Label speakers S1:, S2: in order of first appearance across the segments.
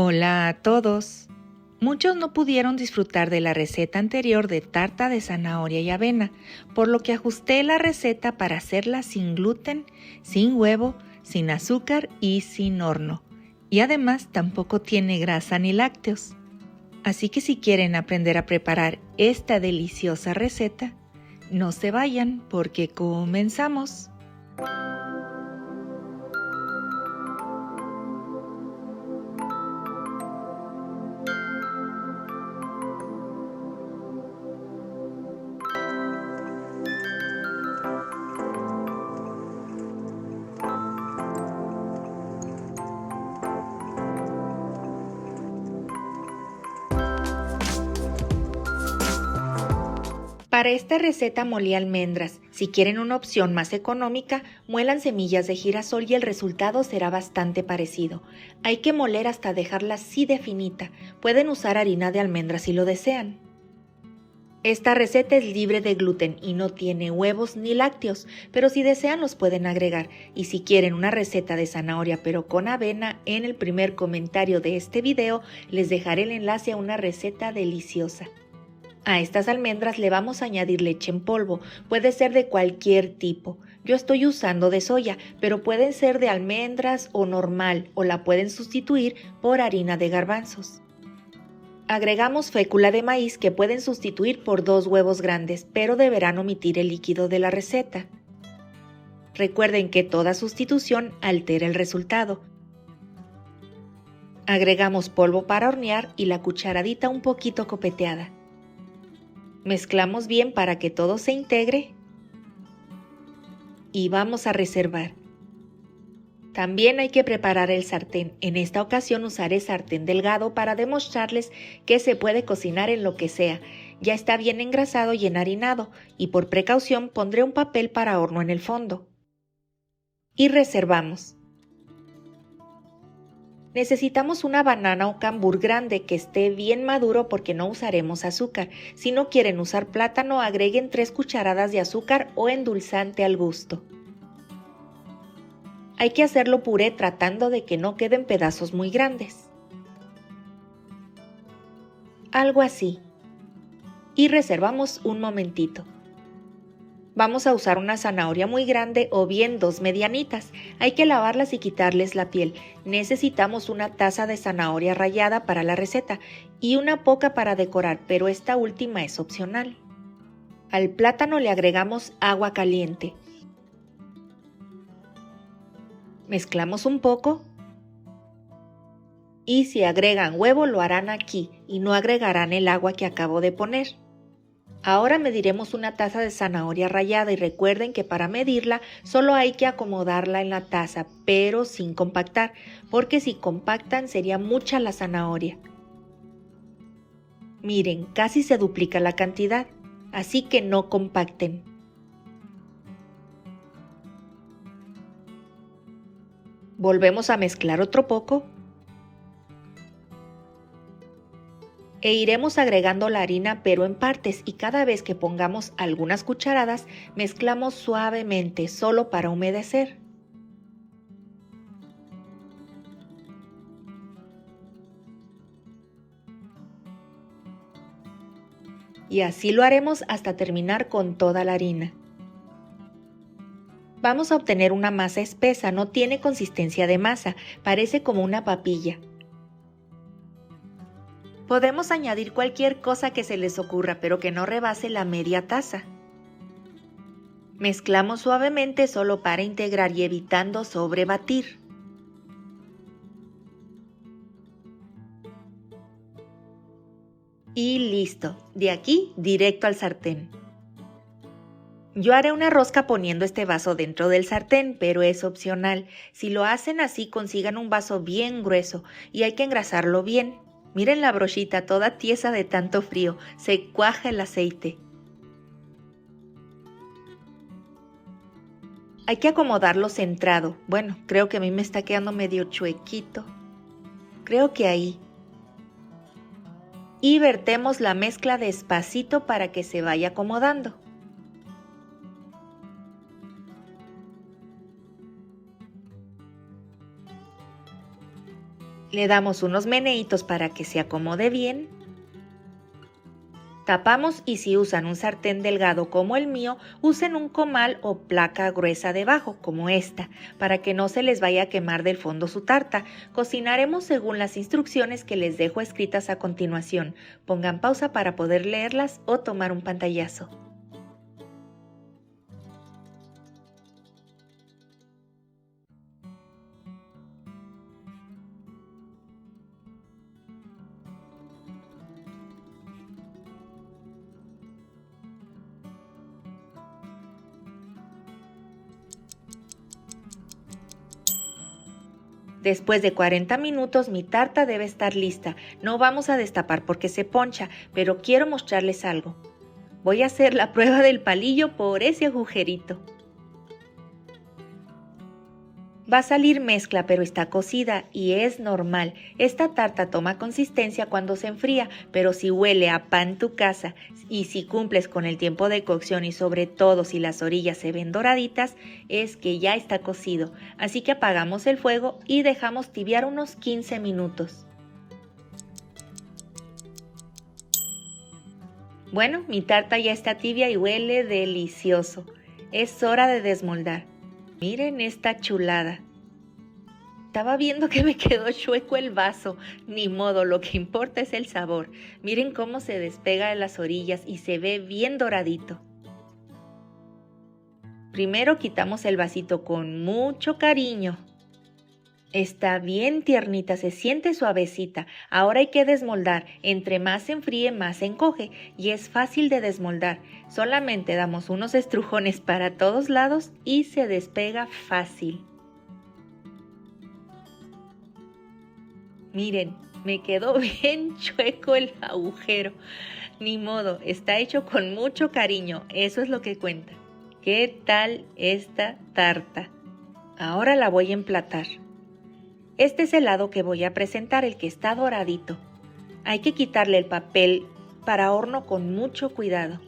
S1: Hola a todos. Muchos no pudieron disfrutar de la receta anterior de tarta de zanahoria y avena, por lo que ajusté la receta para hacerla sin gluten, sin huevo, sin azúcar y sin horno. Y además tampoco tiene grasa ni lácteos. Así que si quieren aprender a preparar esta deliciosa receta, no se vayan porque comenzamos. Para esta receta molí almendras. Si quieren una opción más económica, muelan semillas de girasol y el resultado será bastante parecido. Hay que moler hasta dejarla así de finita. Pueden usar harina de almendras si lo desean. Esta receta es libre de gluten y no tiene huevos ni lácteos, pero si desean los pueden agregar. Y si quieren una receta de zanahoria pero con avena, en el primer comentario de este video les dejaré el enlace a una receta deliciosa. A estas almendras le vamos a añadir leche en polvo, puede ser de cualquier tipo. Yo estoy usando de soya, pero pueden ser de almendras o normal, o la pueden sustituir por harina de garbanzos. Agregamos fécula de maíz que pueden sustituir por 2 huevos grandes, pero deberán omitir el líquido de la receta. Recuerden que toda sustitución altera el resultado. Agregamos polvo para hornear y la cucharadita un poquito copeteada. Mezclamos bien para que todo se integre y vamos a reservar. También hay que preparar el sartén. En esta ocasión usaré sartén delgado para demostrarles que se puede cocinar en lo que sea. Ya está bien engrasado y enharinado y por precaución pondré un papel para horno en el fondo. Y reservamos. Necesitamos una banana o cambur grande que esté bien maduro porque no usaremos azúcar. Si no quieren usar plátano, agreguen 3 cucharadas de azúcar o endulzante al gusto. Hay que hacerlo puré tratando de que no queden pedazos muy grandes. Algo así. Y reservamos un momentito. Vamos a usar una zanahoria muy grande o bien 2 medianitas. Hay que lavarlas y quitarles la piel. Necesitamos una taza de zanahoria rallada para la receta y una poca para decorar, pero esta última es opcional. Al plátano le agregamos agua caliente. Mezclamos un poco y si agregan huevo lo harán aquí y no agregarán el agua que acabo de poner. Ahora mediremos una taza de zanahoria rallada y recuerden que para medirla solo hay que acomodarla en la taza, pero sin compactar, porque si compactan sería mucha la zanahoria. Miren, casi se duplica la cantidad, así que no compacten. Volvemos a mezclar otro poco. E iremos agregando la harina pero en partes y cada vez que pongamos algunas cucharadas mezclamos suavemente solo para humedecer. Y así lo haremos hasta terminar con toda la harina. Vamos a obtener una masa espesa, no tiene consistencia de masa, parece como una papilla. Podemos añadir cualquier cosa que se les ocurra, pero que no rebase la media taza. Mezclamos suavemente solo para integrar y evitando sobrebatir. Y listo, de aquí directo al sartén. Yo haré una rosca poniendo este vaso dentro del sartén, pero es opcional. Si lo hacen así, consigan un vaso bien grueso y hay que engrasarlo bien. Miren la brochita toda tiesa de tanto frío, se cuaja el aceite. Hay que acomodarlo centrado. Bueno, creo que a mí me está quedando medio chuequito. Creo que ahí. Y vertemos la mezcla despacito para que se vaya acomodando. Le damos unos meneitos para que se acomode bien. Tapamos y si usan un sartén delgado como el mío, usen un comal o placa gruesa debajo, como esta, para que no se les vaya a quemar del fondo su tarta. Cocinaremos según las instrucciones que les dejo escritas a continuación. Pongan pausa para poder leerlas o tomar un pantallazo. Después de 40 minutos mi tarta debe estar lista. No vamos a destapar porque se poncha, pero quiero mostrarles algo. Voy a hacer la prueba del palillo por ese agujerito. Va a salir mezcla, pero está cocida y es normal. Esta tarta toma consistencia cuando se enfría, pero si huele a pan tu casa y si cumples con el tiempo de cocción y sobre todo si las orillas se ven doraditas, es que ya está cocido. Así que apagamos el fuego y dejamos tibiar unos 15 minutos. Bueno, mi tarta ya está tibia y huele delicioso. Es hora de desmoldar. Miren esta chulada. Estaba viendo que me quedó chueco el vaso. Ni modo, lo que importa es el sabor. Miren cómo se despega de las orillas y se ve bien doradito. Primero quitamos el vasito con mucho cariño. Está bien tiernita, se siente suavecita. Ahora hay que desmoldar. Entre más se enfríe, más se encoge y es fácil de desmoldar. Solamente damos unos estrujones para todos lados y se despega fácil. Miren, me quedó bien chueco el agujero. Ni modo, está hecho con mucho cariño, eso es lo que cuenta. ¿Qué tal esta tarta? Ahora la voy a emplatar. Este es el lado que voy a presentar, el que está doradito. Hay que quitarle el papel para horno con mucho cuidado.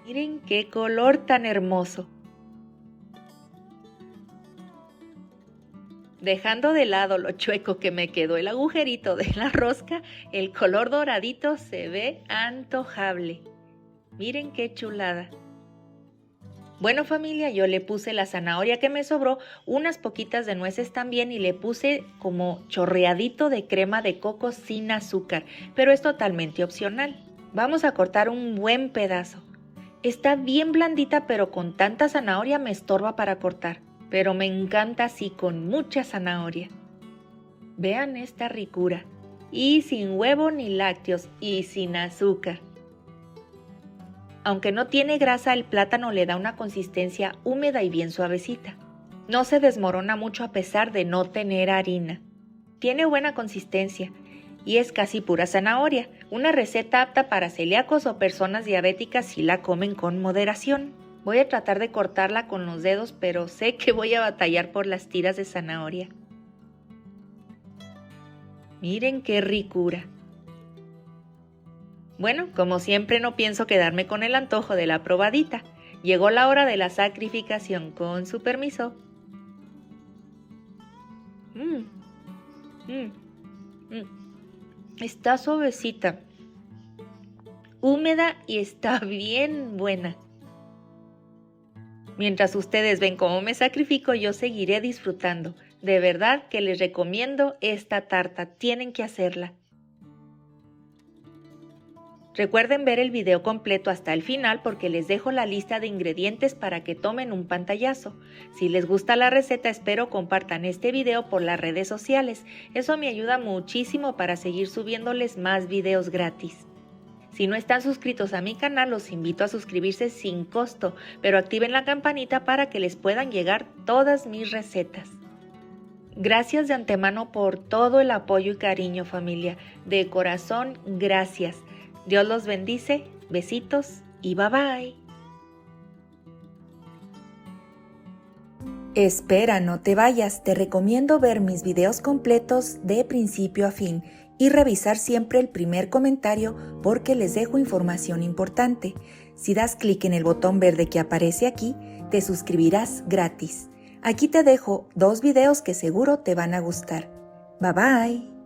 S1: Miren qué color tan hermoso. Dejando de lado lo chueco que me quedó el agujerito de la rosca, el color doradito se ve antojable. Miren qué chulada. Bueno familia, yo le puse la zanahoria que me sobró, unas poquitas de nueces también y le puse como chorreadito de crema de coco sin azúcar, pero es totalmente opcional. Vamos a cortar un buen pedazo. Está bien blandita, pero con tanta zanahoria me estorba para cortar, pero me encanta así con mucha zanahoria. Vean esta ricura, y sin huevo ni lácteos y sin azúcar. Aunque no tiene grasa, el plátano le da una consistencia húmeda y bien suavecita. No se desmorona mucho a pesar de no tener harina. Tiene buena consistencia y es casi pura zanahoria, una receta apta para celíacos o personas diabéticas si la comen con moderación. Voy a tratar de cortarla con los dedos, pero sé que voy a batallar por las tiras de zanahoria. Miren qué ricura. Bueno, como siempre no pienso quedarme con el antojo de la probadita. Llegó la hora de la sacrificación, con su permiso. Está suavecita, húmeda y está bien buena. Mientras ustedes ven cómo me sacrifico, yo seguiré disfrutando. De verdad que les recomiendo esta tarta, tienen que hacerla. Recuerden ver el video completo hasta el final porque les dejo la lista de ingredientes para que tomen un pantallazo. Si les gusta la receta, espero compartan este video por las redes sociales. Eso me ayuda muchísimo para seguir subiéndoles más videos gratis. Si no están suscritos a mi canal, los invito a suscribirse sin costo, pero activen la campanita para que les puedan llegar todas mis recetas. Gracias de antemano por todo el apoyo y cariño, familia. De corazón, gracias. Dios los bendice, besitos y bye bye.
S2: Espera, no te vayas, te recomiendo ver mis videos completos de principio a fin y revisar siempre el primer comentario porque les dejo información importante. Si das clic en el botón verde que aparece aquí, te suscribirás gratis. Aquí te dejo 2 videos que seguro te van a gustar. Bye bye.